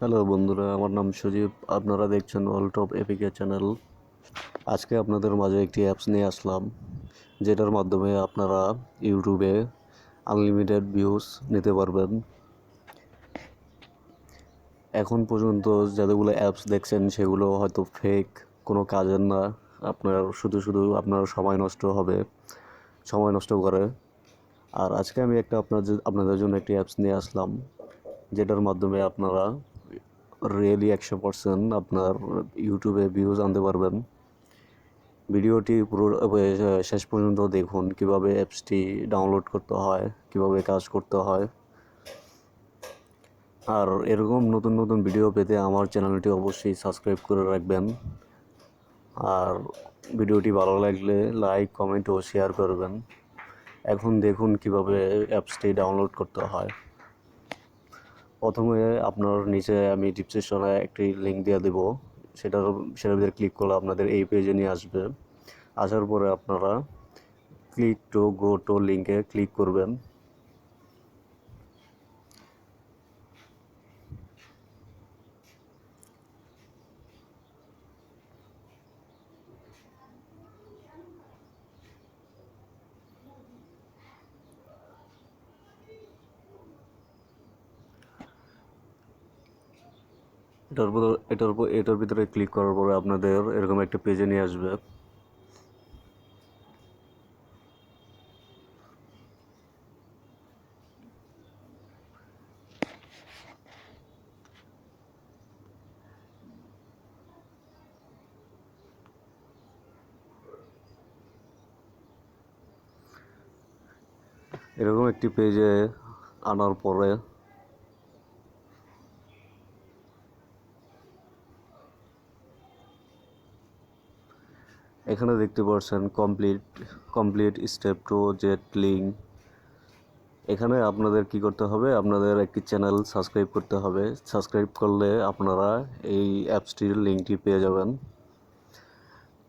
Hello বন্ধুরা, আমার নাম সুজীব। আপনারা দেখছেন অল টপ এপিকে চ্যানেল। আজকে আপনাদের মাঝে একটি অ্যাপস নিয়ে আসলাম, যেটার মাধ্যমে আপনারা ইউটিউবে আনলিমিটেড ভিউজ নিতে পারবেন। এখন পর্যন্ত যতগুলো অ্যাপস দেখছেন সেগুলো হয়তো ফেক, কোনো কাজের না। আপনার শুধু আপনার সময় নষ্ট হবে, সময় নষ্ট করে। আর আজকে আমি আপনাদের জন্য একটি অ্যাপস নিয়ে আসলাম, যেটার মাধ্যমে আপনারা রিয়েলি 100% আপনার ইউটিউবে ভিউজ আনতে পারবেন। ভিডিওটি পুরো শেষ পর্যন্ত দেখুন, কিভাবে অ্যাপসটি ডাউনলোড করতে হয়, কিভাবে কাজ করতে হয়। আর এরকম নতুন নতুন ভিডিও পেতে আমার চ্যানেলটি অবশ্যই সাবস্ক্রাইব করে রাখবেন। আর ভিডিওটি ভালো লাগলে লাইক, কমেন্ট ও শেয়ার করবেন। এখন দেখুন কিভাবে অ্যাপসটি ডাউনলোড করতে হয়। প্রথমে আপনার নিচে আমি ডিসক্রিপশনে একটি লিঙ্ক দিয়ে দেবো, সেটার ভিতরে ক্লিক করলে আপনাদের এই পেজে নিয়ে আসবে। আসার পরে আপনারা ক্লিক টু গো টু লিঙ্কে ক্লিক করবেন। এটার ভিতরে ক্লিক করার পরে আপনাদের এরকম একটা পেজে নিয়ে আসবে। এরকম একটি পেজে আনার পরে এখানে দেখতে পাচ্ছেন complete step to get link. এখানে আপনাদের কি করতে হবে, আপনাদের একটি চ্যানেল সাবস্ক্রাইব করতে হবে। সাবস্ক্রাইব করলে আপনারা এই অ্যাপসটির লিঙ্কটি পেয়ে যাবেন।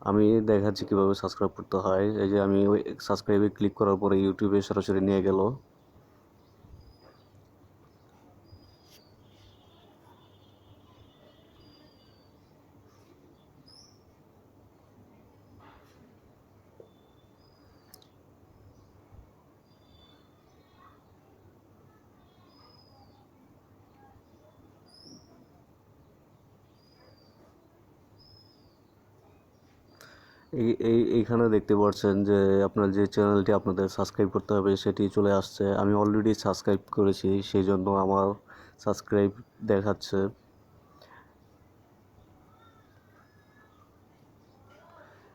আমি দেখাচ্ছি কিভাবে সাবস্ক্রাইব করতে হয়। এই যে আমি ওই সাবস্ক্রাইবে ক্লিক করার পরে ইউটিউবে সরাসরি নিয়ে গেল। এইখানে দেখতে পাচ্ছেন যে আপনার যে চ্যানেলটি আপনাদের সাবস্ক্রাইব করতে হবে সেটি চলে আসছে। আমি অলরেডি সাবস্ক্রাইব করেছি, সেই জন্য আমার সাবস্ক্রাইব দেখাচ্ছে।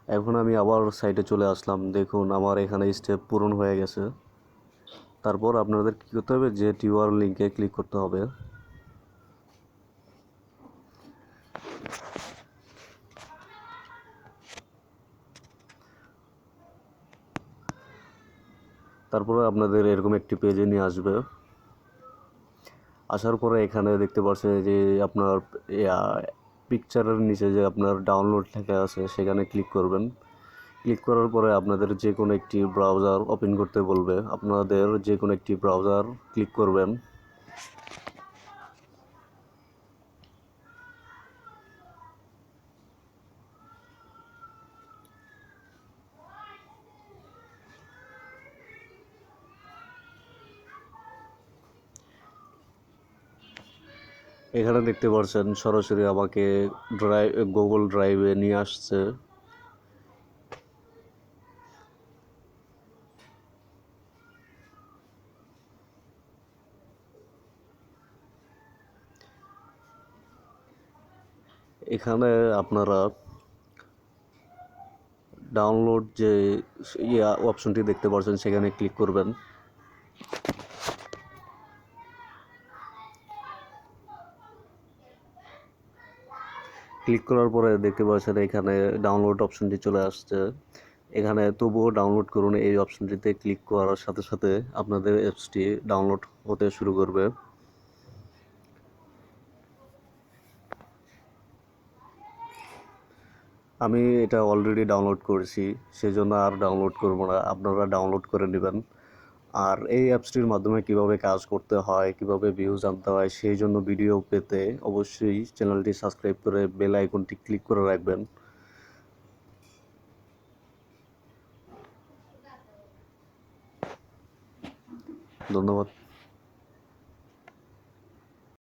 এখন আমি আবার সাইটে চলে আসলাম। দেখুন আমার এখানে স্টেপ পূরণ হয়ে গেছে। তারপর আপনাদের কী করতে হবে, যে টিউআর লিঙ্কে ক্লিক করতে হবে। তারপরে আপনাদের এরকম একটি পেজে নিয়ে আসবে। আসার পরে এখানে দেখতে পাচ্ছেন যে আপনার পিকচারের নিচে যে আপনার ডাউনলোড লেখা আছে সেখানে ক্লিক করবেন। ক্লিক করার পরে আপনাদের যে কোনো একটি ব্রাউজার ওপেন করতে বলবে। আপনাদের যে কোনো একটি ব্রাউজার ক্লিক করবেন। এখানে দেখতে পাচ্ছেন সরাসরি আমাকে গুগল ড্রাইভে নিয়ে আসছে। এখানে আপনারা ডাউনলোড যে অপশনটি দেখতে পাচ্ছেন সেখানে ক্লিক করবেন। ক্লিক করার পরে দেখতে পাচ্ছেন এখানে ডাউনলোড অপশনটি চলে আসছে। এখানে তবুও ডাউনলোড করুন এই অপশনটিতে ক্লিক করার সাথে সাথে আপনাদের অ্যাপসটি ডাউনলোড হতে শুরু করবে। আমি এটা অলরেডি ডাউনলোড করেছি, সেজন্য আর ডাউনলোড করব না, আপনারা ডাউনলোড করে নেবেন। আর এই অ্যাপসটির মাধ্যমে কিভাবে কাজ করতে হয়, কিভাবে ভিউজ আনতে হয়, সেই জন্য ভিডিও পেতে অবশ্যই চ্যানেলটি সাবস্ক্রাইব করে বেল আইকনটি ক্লিক করে রাখবেন। ধন্যবাদ।